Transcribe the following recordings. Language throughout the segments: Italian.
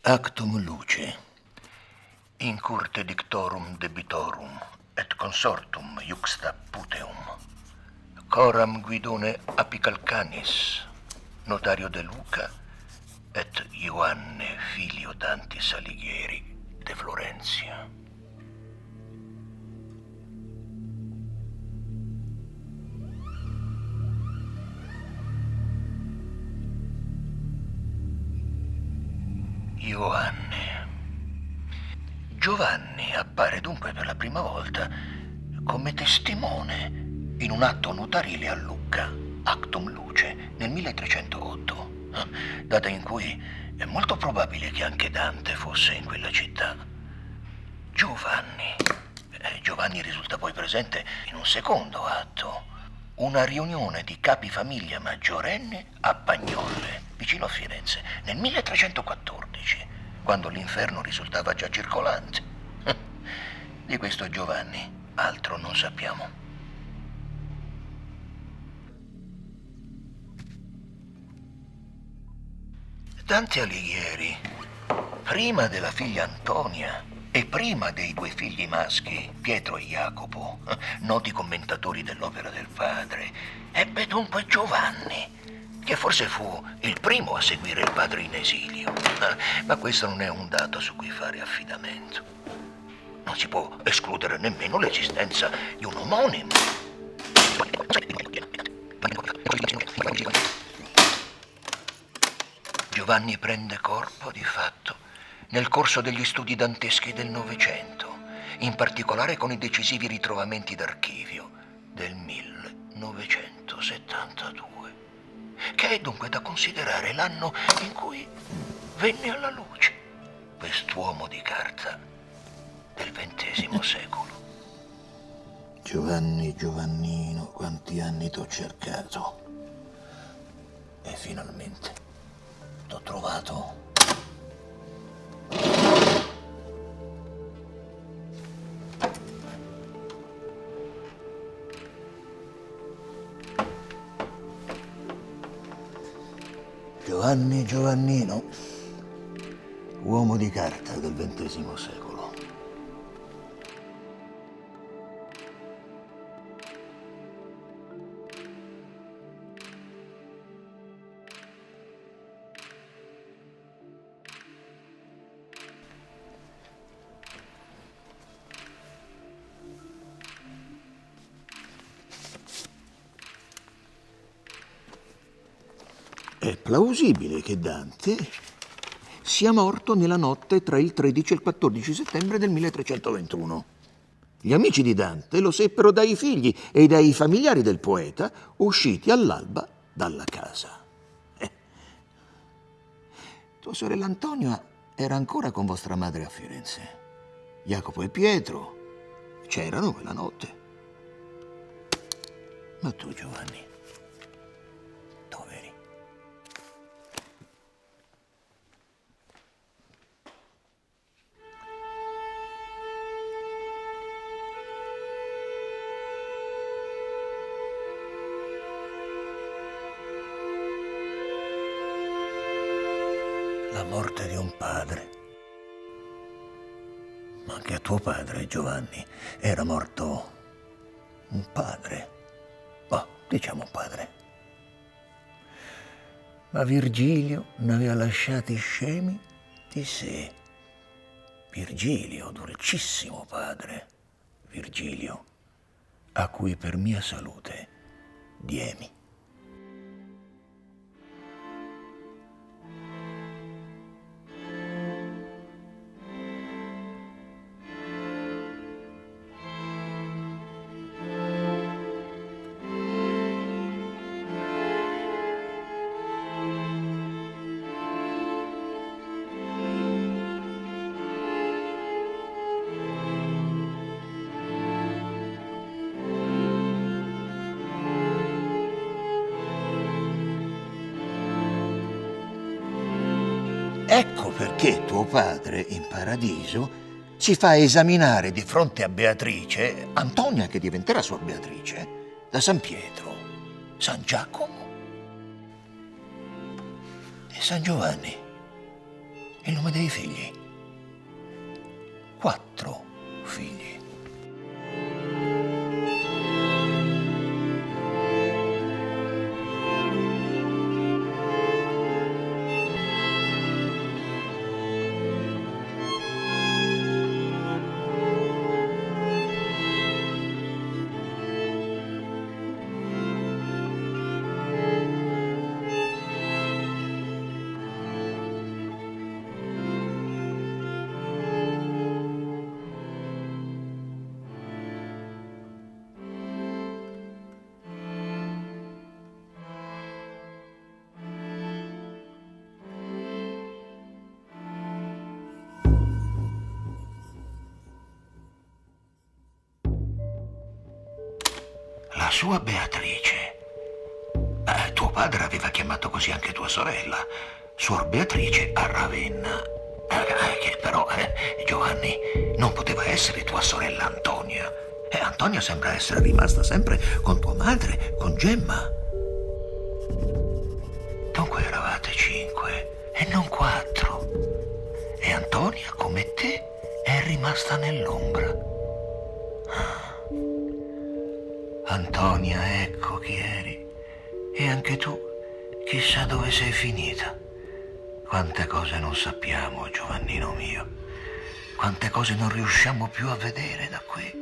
Actum luce, in curte dictorum debitorum, et consortum iuxta puteum, coram Guidone Apicalcanis, notario de Luca, et Ioanne filio Dantis Alighieri de Florentia. Ioanne. Giovanni appare dunque per la prima volta come testimone in un atto notarile a Lucca, Actum Luce, nel 1308, data in cui è molto probabile che anche Dante fosse in quella città. Giovanni risulta poi presente in un secondo atto, una riunione di capifamiglia maggiorenne a Bagnolle, vicino a Firenze, nel 1314, quando l'inferno risultava già circolante. Di questo Giovanni altro non sappiamo. Dante Alighieri, prima della figlia Antonia e prima dei due figli maschi, Pietro e Jacopo, noti commentatori dell'opera del padre, ebbe dunque Giovanni, che forse fu il primo a seguire il padre in esilio. Ma questo non è un dato su cui fare affidamento. Non si può escludere nemmeno l'esistenza di un omonimo. Giovanni prende corpo, di fatto, nel corso degli studi danteschi del Novecento, in particolare con i decisivi ritrovamenti d'archivio del 1972, che è dunque da considerare l'anno in cui venne alla luce quest'uomo di carta del XX secolo. Giovannino, quanti anni t'ho cercato. E finalmente t'ho trovato. Giovannino, uomo di carta del XX secolo. È plausibile che Dante sia morto nella notte tra il 13 e il 14 settembre del 1321. Gli amici di Dante lo seppero dai figli e dai familiari del poeta usciti all'alba dalla casa. Tua sorella Antonia era ancora con vostra madre a Firenze. Jacopo e Pietro c'erano quella notte. Ma tu, Giovanni, dove eri? La morte di un padre. Ma anche a tuo padre, Giovanni, era morto un padre. Diciamo padre. Ma Virgilio ne aveva lasciati scemi di sé. Virgilio, dolcissimo padre. Virgilio, a cui per mia salute diemi. Ecco perché tuo padre in paradiso si fa esaminare di fronte a Beatrice, Antonia che diventerà sua Beatrice, da San Pietro, San Giacomo e San Giovanni. Il nome dei figli. 4 figli. La sua Beatrice. Tuo padre aveva chiamato così anche tua sorella, Suor Beatrice a Ravenna. Che però, Giovanni, non poteva essere tua sorella Antonia. Antonia sembra essere rimasta sempre con tua madre, con Gemma. Dunque eravate 5 e non 4. E Antonia, come te, è rimasta nell'ombra. Antonia, ecco chi eri. E anche tu, chissà dove sei finita. Quante cose non sappiamo, Giovannino mio. Quante cose non riusciamo più a vedere da qui.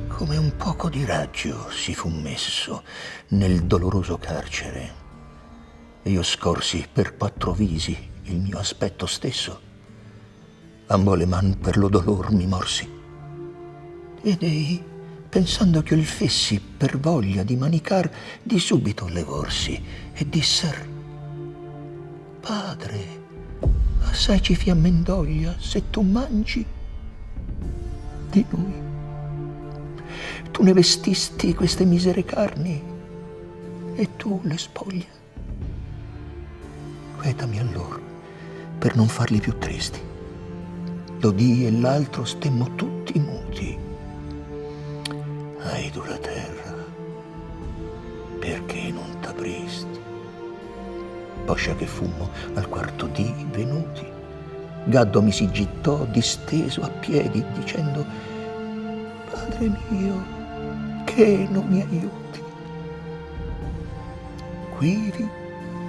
Come un poco di raggio si fu messo nel doloroso carcere. Io scorsi per 4 visi il mio aspetto stesso. Ambo le man per lo dolor mi morsi. Ed ei, pensando che il fessi per voglia di manicar, di subito levorsi e disser: Padre, assai ci fiammen doglia se tu mangi di noi. Tu ne vestisti queste misere carni e tu le spoglia. Quietami allora per non farli più tristi. L'odì e l'altro stemmo tutti muti. Ai dura terra, perché non t'apristi? Poscia che fummo al quarto dì venuti, Gaddo mi si gittò disteso a piedi dicendo: Padre mio, che non mi aiuti. Quivi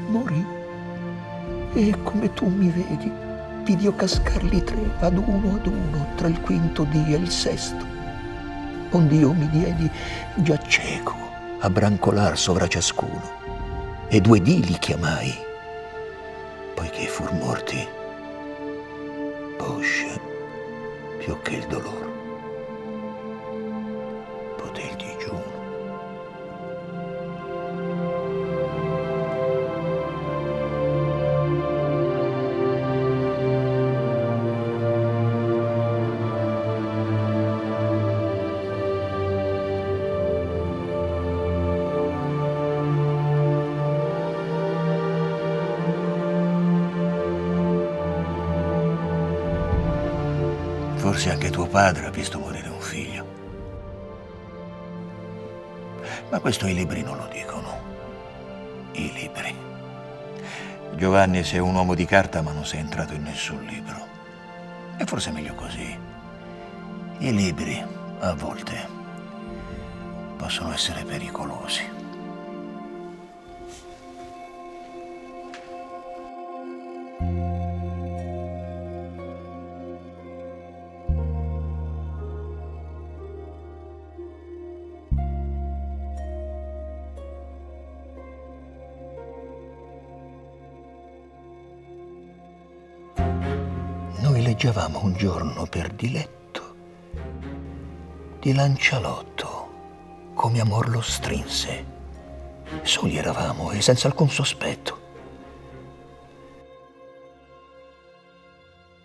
morì e come tu mi vedi, vidio cascarli 3 ad uno tra il quinto dì e il sesto, onde io mi diedi già cieco a brancolar sovra ciascuno, e 2 dì li chiamai, poiché fur morti, poscia più che il dolore poté il digiuno. Forse anche tuo padre ha visto morire un figlio. Ma questo i libri non lo dicono. I libri. Giovanni sei un uomo di carta, ma non sei entrato in nessun libro. E forse è meglio così. I libri, a volte, possono essere pericolosi. Noi leggevamo un giorno per diletto di Lancialotto, come amor lo strinse. Soli eravamo e senza alcun sospetto.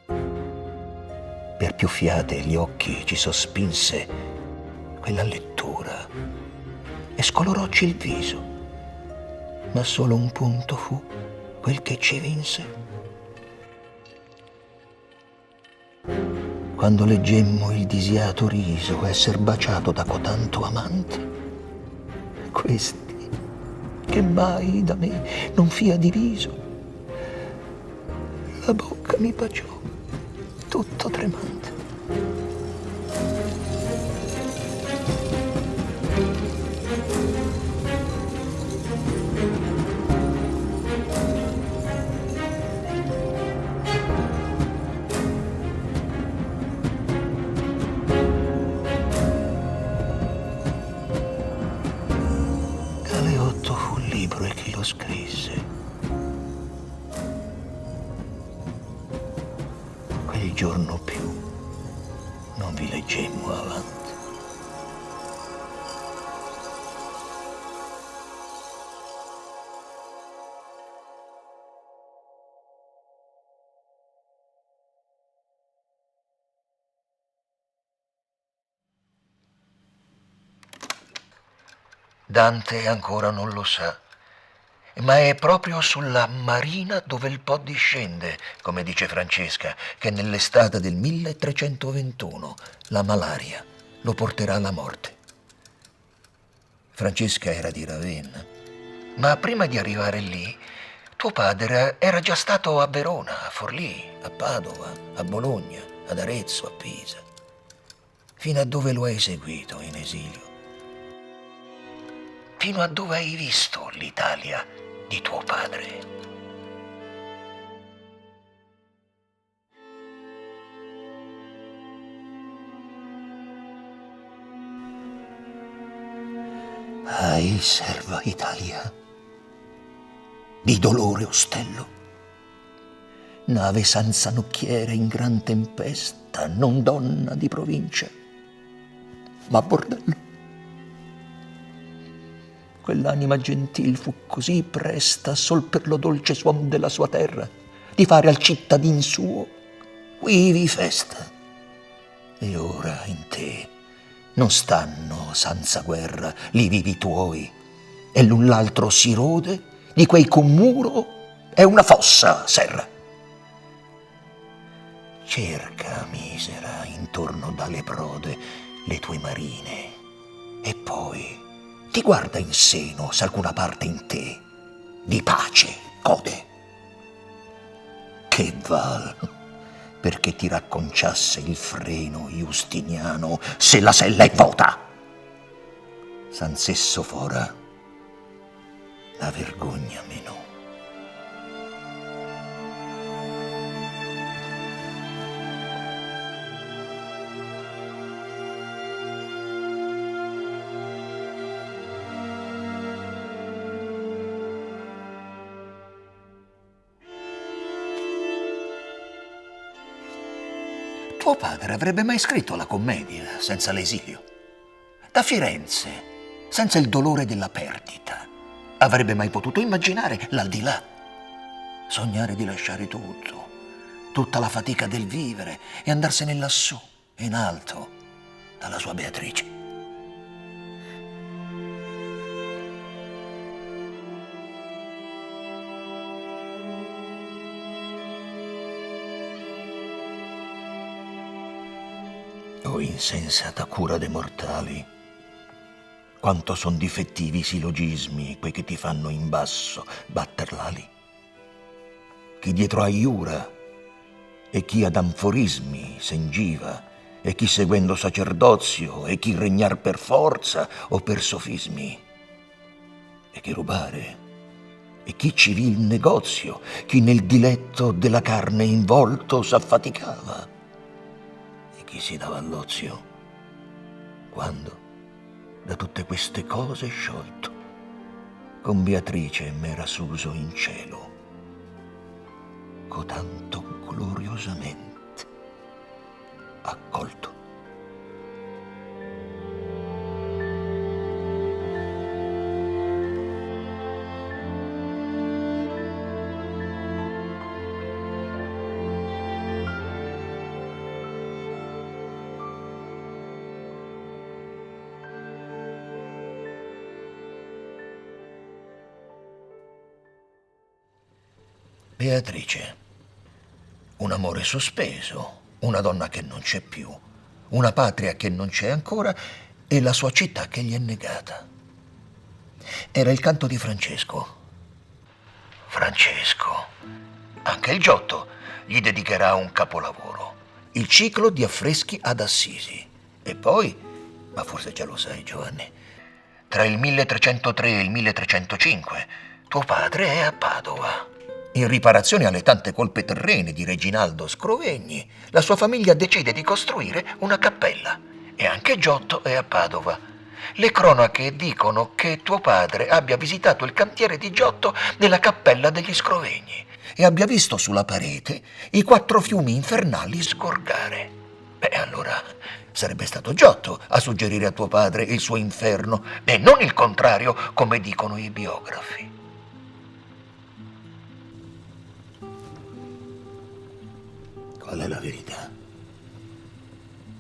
Per più fiate gli occhi ci sospinse quella lettura e scolorocci il viso, ma solo un punto fu quel che ci vinse. quando leggemmo il disiato riso esser baciato da cotanto amante. Questi, che mai da me non fia diviso, la bocca mi baciò, tutto tremante. Galeotto fu il libro e chi lo scrisse. Quel giorno più non vi leggemmo avanti. Dante ancora non lo sa, ma è proprio sulla marina dove il Po discende, come dice Francesca, che nell'estate del 1321 la malaria lo porterà alla morte. Francesca era di Ravenna, ma prima di arrivare lì, tuo padre era già stato a Verona, a Forlì, a Padova, a Bologna, ad Arezzo, a Pisa, fino a dove lo hai seguito in esilio. Fino a dove hai visto l'Italia di tuo padre. Ahi, serva Italia, di dolore ostello, nave senza nocchiere in gran tempesta, non donna di provincia, ma bordello. Quell'anima gentil fu così presta sol per lo dolce suon della sua terra di fare al cittadin suo quivi festa. E ora in te non stanno senza guerra li vivi tuoi, e l'un l'altro si rode di quei con muro è una fossa serra. Cerca, misera, intorno dalle prode le tue marine, e poi ti guarda in seno se alcuna parte in te di pace gode. Che val perché ti racconciasse il freno Giustiniano se la sella è vota. Sansesso fora la vergogna meno. Tuo padre avrebbe mai scritto la commedia senza l'esilio? Da Firenze, senza il dolore della perdita, avrebbe mai potuto immaginare l'aldilà? Sognare di lasciare tutto, tutta la fatica del vivere e andarsene lassù, in alto, dalla sua Beatrice. O insensata cura dei mortali, quanto son difettivi i sillogismi, quei che ti fanno in basso batter l'ali. Chi dietro a iura, e chi ad anforismi s'engiva, e chi seguendo sacerdozio, e chi regnar per forza o per sofismi, e chi rubare, e chi civil negozio, chi nel diletto della carne involto s'affaticava, chi si dava all'ozio, quando, da tutte queste cose sciolto, con Beatrice m'era suso in cielo, cotanto gloriosamente accolto. Beatrice, un amore sospeso, una donna che non c'è più, una patria che non c'è ancora e la sua città che gli è negata. Era il canto di Francesco. Francesco. Anche il Giotto gli dedicherà un capolavoro. Il ciclo di affreschi ad Assisi. E poi, ma forse già lo sai, Giovanni, Tra il 1303 e il 1305 tuo padre è a Padova. in riparazione alle tante colpe terrene di Reginaldo Scrovegni, La sua famiglia decide di costruire una cappella e anche Giotto è a Padova. Le cronache dicono che tuo padre abbia visitato il cantiere di Giotto nella cappella degli Scrovegni e abbia visto sulla parete i 4 fiumi infernali sgorgare. Beh, allora Sarebbe stato Giotto a suggerire a tuo padre il suo inferno. e non il contrario, come dicono i biografi. Qual è la verità?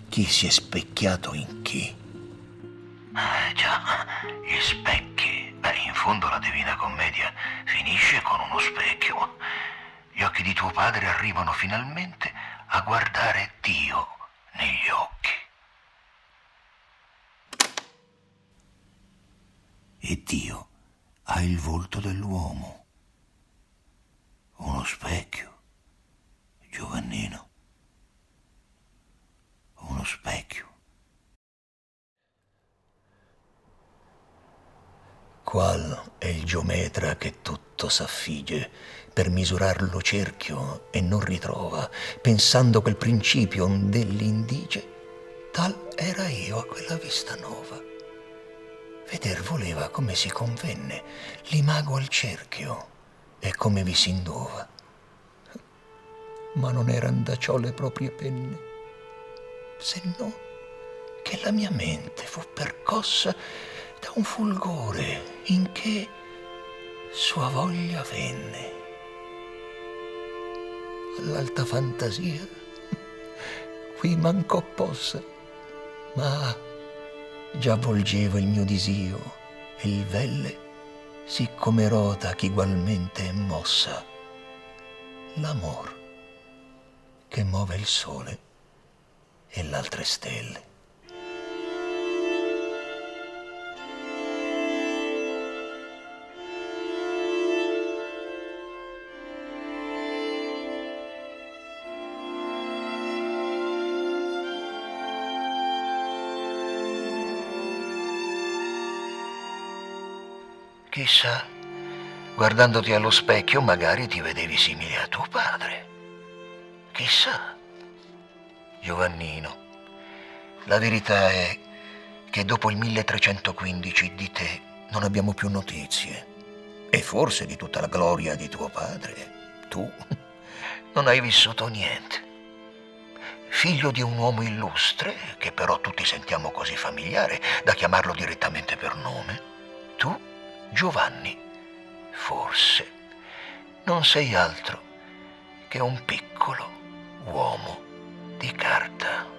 Chi si è specchiato in chi? Già, gli specchi. Beh, in fondo la Divina Commedia finisce con uno specchio. Gli occhi di tuo padre arrivano finalmente a guardare Dio negli occhi. E Dio ha il volto dell'uomo. Uno specchio, Giovannino. Uno specchio. Qual è il geometra che tutto s'affigge per misurarlo cerchio e non ritrova, pensando quel principio ond'egli indice? Tal era io a quella vista nova. Veder voleva come si convenne l'imago al cerchio e come vi si indova. Ma non eran da ciò le proprie penne, se non che la mia mente fu percossa da un fulgore in che sua voglia venne. All'alta fantasia qui mancò possa, ma già volgeva il mio disio e il velle, siccome rota ch'igualmente è mossa, l'amor che muove il sole e l'altre stelle. Chissà, guardandoti allo specchio magari ti vedevi simile a tuo padre. Chissà. Giovannino, la verità è che dopo il 1315 di te Non abbiamo più notizie. E forse di tutta la gloria di tuo padre. Tu non hai vissuto niente. Figlio di un uomo illustre, che però tutti sentiamo così familiare da chiamarlo direttamente per nome, tu, Giovanni, forse non sei altro che un piccolo uomo di carta.